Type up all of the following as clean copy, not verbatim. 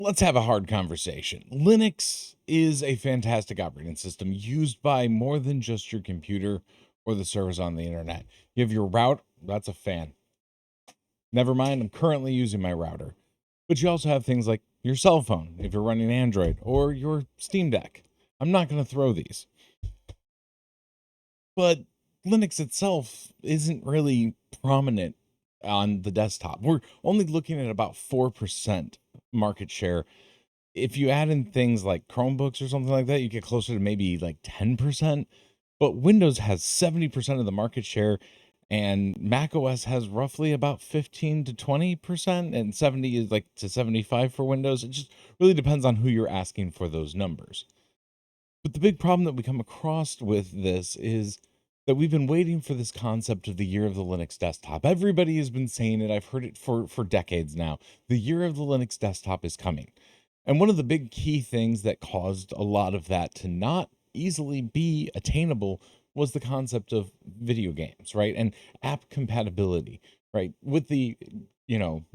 Let's have a hard conversation. Linux is a fantastic operating system used by more than just your computer or the servers on the internet. You have your route, that's a fan. Never mind, I'm currently using my router. But you also have things like your cell phone, if you're running Android, or your Steam Deck. I'm not going to throw these. But Linux itself isn't really prominent on the desktop. We're only looking at about 4% market share. If you add in things like Chromebooks or something like that, you get closer to maybe like 10%. But Windows has 70% of the market share, and Mac OS has roughly about 15 to 20%, and 70 is like to 75 for Windows. It just really depends on who you're asking for those numbers. But the big problem that we come across with this is that we've been waiting for this concept of the year of the Linux desktop. Everybody has been saying it. I've heard it for decades now. The year of the Linux desktop is coming. And one of the big key things that caused a lot of that to not easily be attainable was the concept of video games, right? And app compatibility, right? With the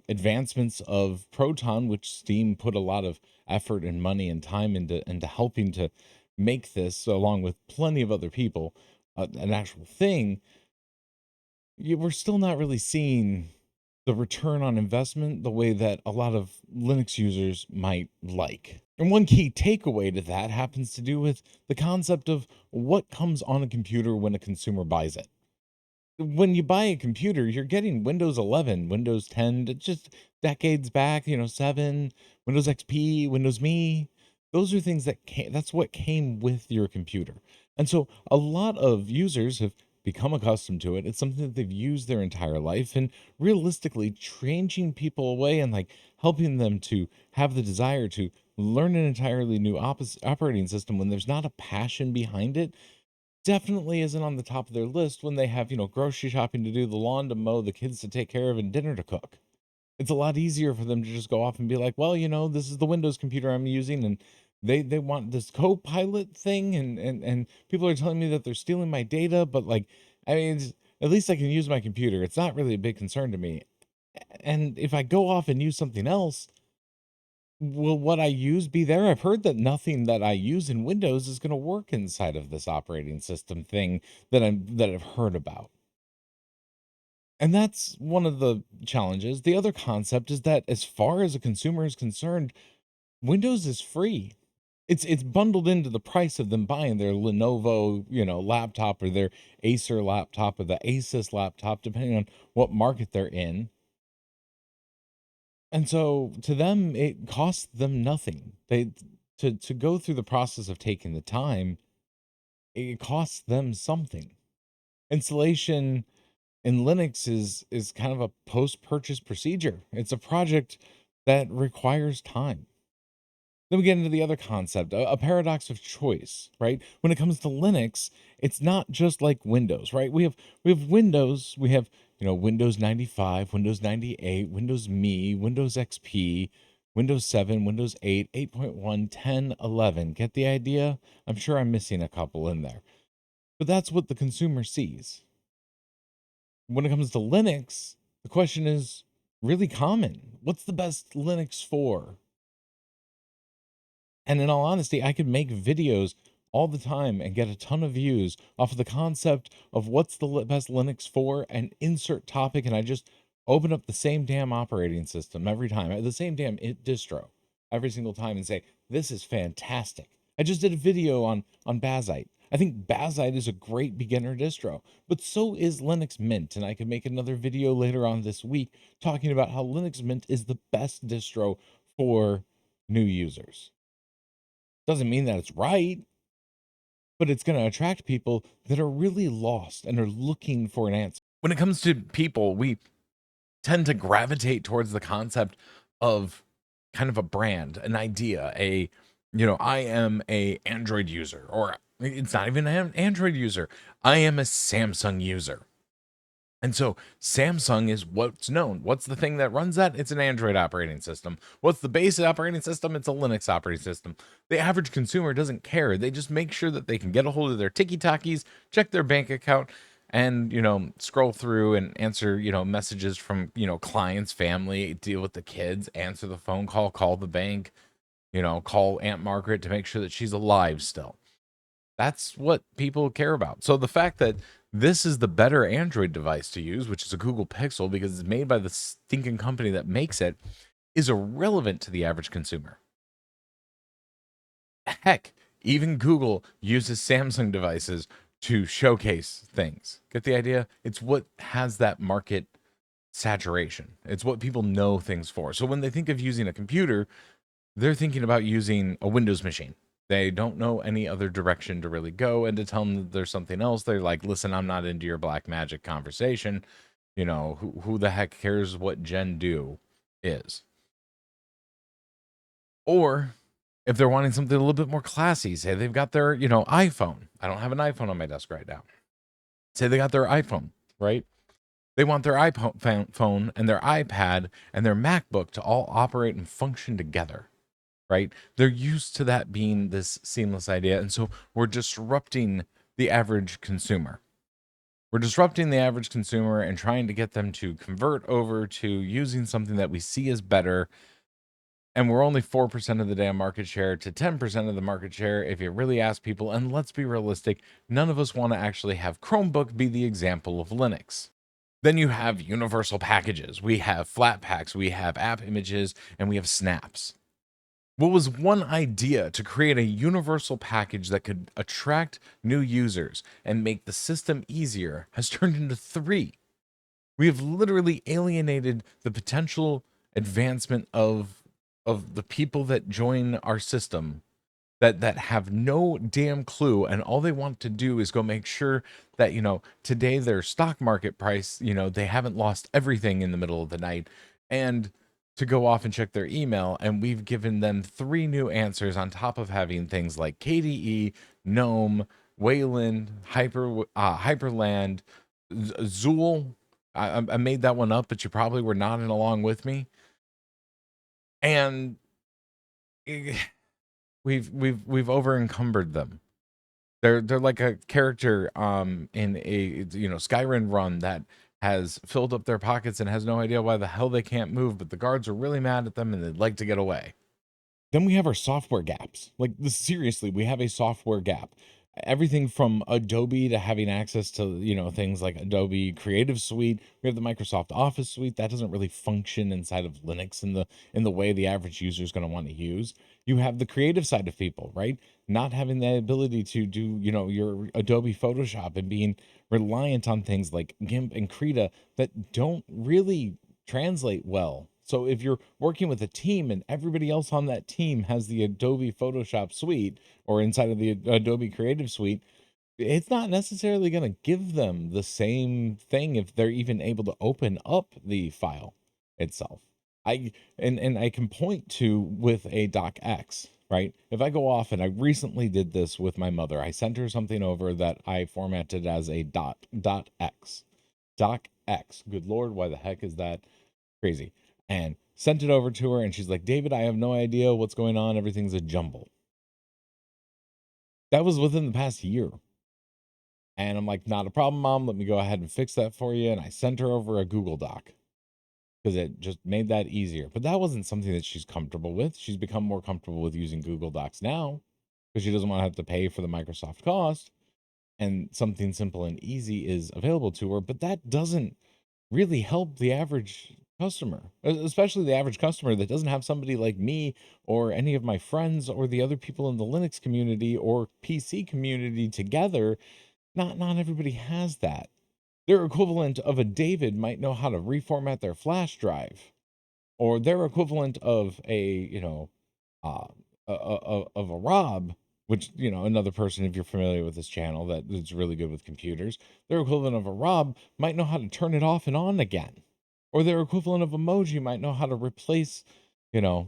advancements of Proton, which Steam put a lot of effort and money and time into helping to make this, along with plenty of other people, an actual thing. We're still not really seeing the return on investment the way that a lot of Linux users might like. And one key takeaway to that happens to do with the concept of what comes on a computer when a consumer buys it. When you buy a computer, you're getting Windows 11, Windows 10, just decades back, 7, Windows XP, Windows Me. Those are things that's what came with your computer. And so a lot of users have become accustomed to it. It's something that they've used their entire life, and realistically changing people away and like helping them to have the desire to learn an entirely new operating system when there's not a passion behind it definitely isn't on the top of their list when they have, grocery shopping to do, the lawn to mow, the kids to take care of, and dinner to cook. It's a lot easier for them to just go off and be like, well, this is the Windows computer I'm using, and they want this co-pilot thing, and people are telling me that they're stealing my data, but like, I mean, at least I can use my computer. It's not really a big concern to me. And if I go off and use something else, will what I use be there? I've heard that nothing that I use in Windows is going to work inside of this operating system thing that I've heard about. And that's one of the challenges. The other concept is that as far as a consumer is concerned, Windows is free. It's bundled into the price of them buying their Lenovo, laptop, or their Acer laptop, or the Asus laptop, depending on what market they're in. And so to them, it costs them nothing. To go through the process of taking the time, it costs them something. Installation in Linux is kind of a post-purchase procedure. It's a project that requires time. Then we get into the other concept, a paradox of choice, right? When it comes to Linux, it's not just like Windows, right? We have Windows, we have, Windows 95, Windows 98, Windows Me, Windows XP, Windows 7, Windows 8, 8.1, 10, 11. Get the idea? I'm sure I'm missing a couple in there. But that's what the consumer sees. When it comes to Linux, the question is really common. What's the best Linux for? And in all honesty, I could make videos all the time and get a ton of views off of the concept of what's the best Linux for and insert topic. And I just open up the same damn operating system every time, the same damn distro every single time and say, this is fantastic. I just did a video on Bazite. I think Bazite is a great beginner distro, but so is Linux Mint. And I could make another video later on this week talking about how Linux Mint is the best distro for new users. Doesn't mean that it's right, but it's going to attract people that are really lost and are looking for an answer. When it comes to people, we tend to gravitate towards the concept of kind of a brand, an idea, I am a Android user, or it's not even an Android user. I am a Samsung user. And so Samsung is what's known. What's the thing that runs that? It's an Android operating system. What's the base operating system? It's a Linux operating system. The average consumer doesn't care. They just make sure that they can get a hold of their tiki-takis, check their bank account, and, scroll through and answer, messages from, clients, family, deal with the kids, answer the phone call the bank, call Aunt Margaret to make sure that she's alive still. That's what people care about. So the fact that this is the better Android device to use, which is a Google Pixel because it's made by the stinking company that makes it, is irrelevant to the average consumer. Heck, even Google uses Samsung devices to showcase things. Get the idea? It's what has that market saturation. It's what people know things for. So when they think of using a computer, they're thinking about using a Windows machine. They don't know any other direction to really go. And to tell them that there's something else, they're like, listen, I'm not into your black magic conversation. Who the heck cares what Gen do is? Or if they're wanting something a little bit more classy, say they've got their, iPhone. I don't have an iPhone on my desk right now. Say they got their iPhone, right? They want their iPhone phone and their iPad and their MacBook to all operate and function together, right? They're used to that being this seamless idea. And so we're disrupting the average consumer. We're disrupting the average consumer and trying to get them to convert over to using something that we see as better. And we're only 4% of the damn market share to 10% of the market share if you really ask people. And let's be realistic, none of us want to actually have Chromebook be the example of Linux. Then you have universal packages. We have flat packs, we have app images, and we have snaps. What was one idea to create a universal package that could attract new users and make the system easier has turned into three. We have literally alienated the potential advancement of the people that join our system that have no damn clue, and all they want to do is go make sure that today their stock market price, they haven't lost everything in the middle of the night, and to go off and check their email. And we've given them three new answers on top of having things like KDE, Gnome, Wayland, Hyperland, Zool. I made that one up, but you probably were nodding along with me. And we've over encumbered them. They're like a character in a Skyrim run that has filled up their pockets and has no idea why the hell they can't move, but the guards are really mad at them and they'd like to get away. Then we have our software gaps. Like seriously, we have a software gap. Everything from Adobe to having access to, things like Adobe Creative Suite. We have the Microsoft Office suite that doesn't really function inside of Linux in the way the average user is going to want to use. You have the creative side of people, right? Not having the ability to do, your Adobe Photoshop and being reliant on things like GIMP and Krita that don't really translate well. So if you're working with a team and everybody else on that team has the Adobe Photoshop suite or inside of the Adobe Creative Suite, it's not necessarily going to give them the same thing if they're even able to open up the file itself. I can point to with a docx, right? If I go off, and I recently did this with my mother, I sent her something over that I formatted as a docx. Docx. Good Lord, why the heck is that crazy? And sent it over to her, and she's like, David, I have no idea what's going on. Everything's a jumble. That was within the past year. And I'm like, not a problem, Mom. Let me go ahead and fix that for you. And I sent her over a Google Doc because it just made that easier. But that wasn't something that she's comfortable with. She's become more comfortable with using Google Docs now because she doesn't want to have to pay for the Microsoft cost. And something simple and easy is available to her. But that doesn't really help the average customer, especially the average customer that doesn't have somebody like me or any of my friends or the other people in the Linux community or PC community together. Not everybody has that. Their equivalent of a David might know how to reformat their flash drive, or their equivalent of a uh, of a Rob, which another person, if you're familiar with this channel that is really good with computers, their equivalent of a Rob might know how to turn it off and on again, or their equivalent of emoji might know how to replace a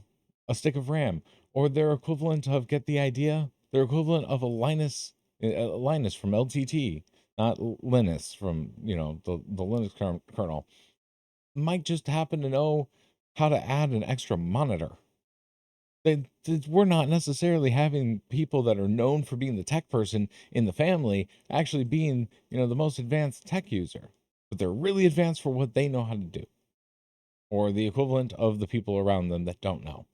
stick of RAM, or their equivalent of, get the idea, their equivalent of a Linus from LTT, not Linus from the Linux kernel, might just happen to know how to add an extra monitor. We're not necessarily having people that are known for being the tech person in the family actually being, the most advanced tech user, but they're really advanced for what they know how to do, or the equivalent of the people around them that don't know.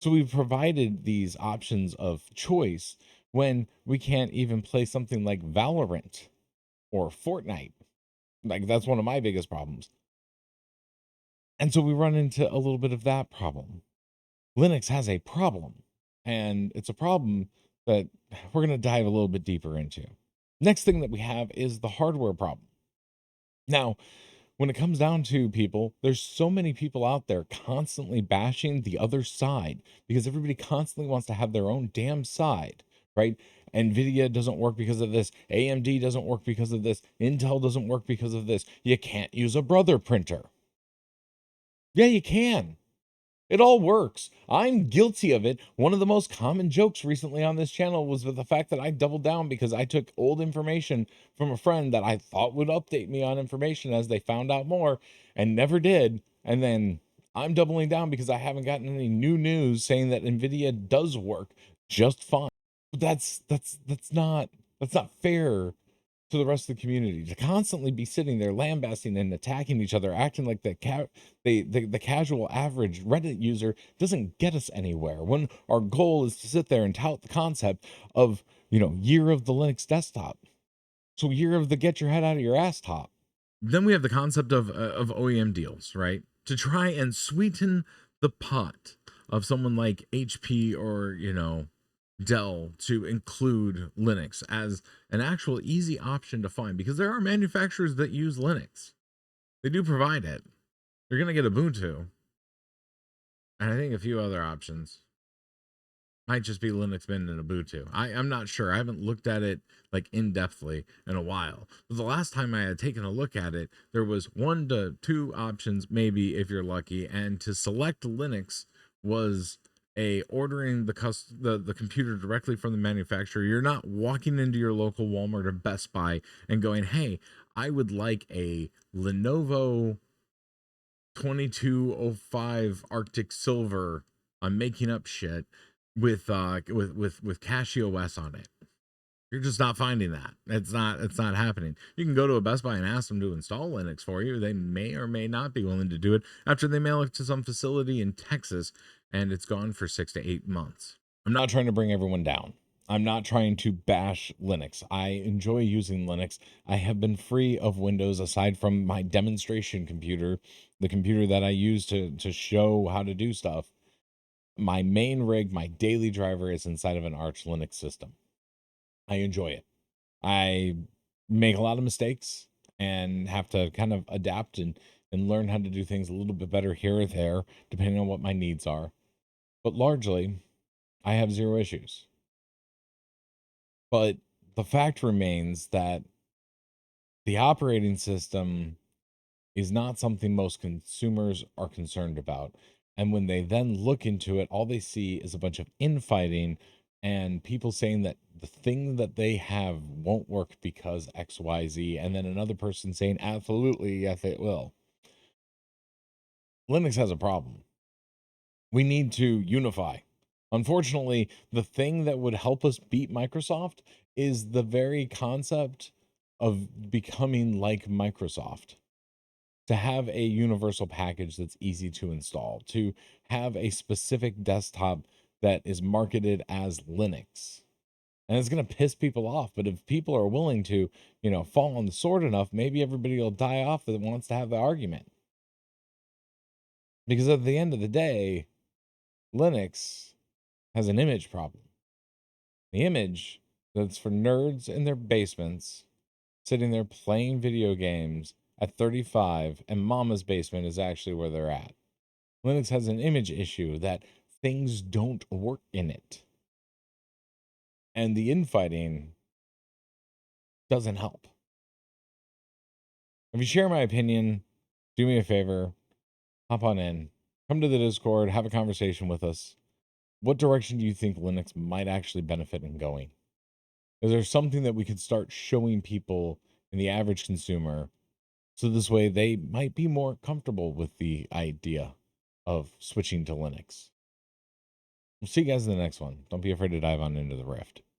So we've provided these options of choice when we can't even play something like Valorant or Fortnite. Like, that's one of my biggest problems. And so we run into a little bit of that problem. Linux has a problem, and it's a problem that we're going to dive a little bit deeper into. Next thing that we have is the hardware problem. Now, when it comes down to people, there's so many people out there constantly bashing the other side because everybody constantly wants to have their own damn side, right? Nvidia doesn't work because of this. AMD doesn't work because of this. Intel doesn't work because of this. You can't use a brother printer. Yeah, you can. It all works. I'm guilty of it. One of the most common jokes recently on this channel was with the fact that I doubled down because I took old information from a friend that I thought would update me on information as they found out more and never did. And then I'm doubling down because I haven't gotten any new news saying that Nvidia does work just fine. That's not fair to the rest of the community to constantly be sitting there lambasting and attacking each other, acting like the casual average Reddit user doesn't get us anywhere. When our goal is to sit there and tout the concept of, year of the Linux desktop. So year of the get your head out of your ass top. Then we have the concept of OEM deals, right? To try and sweeten the pot of someone like HP or, Dell to include Linux as an actual easy option to find, because there are manufacturers that use Linux. They do provide it. You're going to get Ubuntu, and I think a few other options. Might just be Linux Mint and Ubuntu. I'm not sure. I haven't looked at it like in depthly in a while. But the last time I had taken a look at it, there was 1 to 2 options, maybe if you're lucky. And to select Linux was ordering the computer directly from the manufacturer. You're not walking into your local Walmart or Best Buy and going, "Hey, I would like a Lenovo 2205 Arctic Silver." I'm making up shit with Casio OS on it. You're just not finding that. It's not happening. You can go to a Best Buy and ask them to install Linux for you. They may or may not be willing to do it after they mail it to some facility in Texas and it's gone for 6 to 8 months. I'm not trying to bring everyone down. I'm not trying to bash Linux. I enjoy using Linux. I have been free of Windows aside from my demonstration computer, the computer that I use to show how to do stuff. My main rig, my daily driver is inside of an Arch Linux system. I enjoy it. I make a lot of mistakes and have to kind of adapt and learn how to do things a little bit better here or there, depending on what my needs are. But largely, I have zero issues. But the fact remains that the operating system is not something most consumers are concerned about. And when they then look into it, all they see is a bunch of infighting and people saying that the thing that they have won't work because XYZ, and then another person saying, absolutely, yes, it will. Linux has a problem. We need to unify. Unfortunately, the thing that would help us beat Microsoft is the very concept of becoming like Microsoft, to have a universal package that's easy to install, to have a specific desktop that is marketed as Linux. And it's going to piss people off. But if people are willing to, fall on the sword enough, maybe everybody will die off that wants to have the argument. Because at the end of the day, Linux has an image problem. The image that's for nerds in their basements sitting there playing video games at 35, and mama's basement is actually where they're at. Linux has an image issue that things don't work in it. And the infighting doesn't help. If you share my opinion, do me a favor, hop on in, come to the Discord, have a conversation with us. What direction do you think Linux might actually benefit in going? Is there something that we could start showing people and the average consumer so this way they might be more comfortable with the idea of switching to Linux? We'll see you guys in the next one. Don't be afraid to dive on into the rift.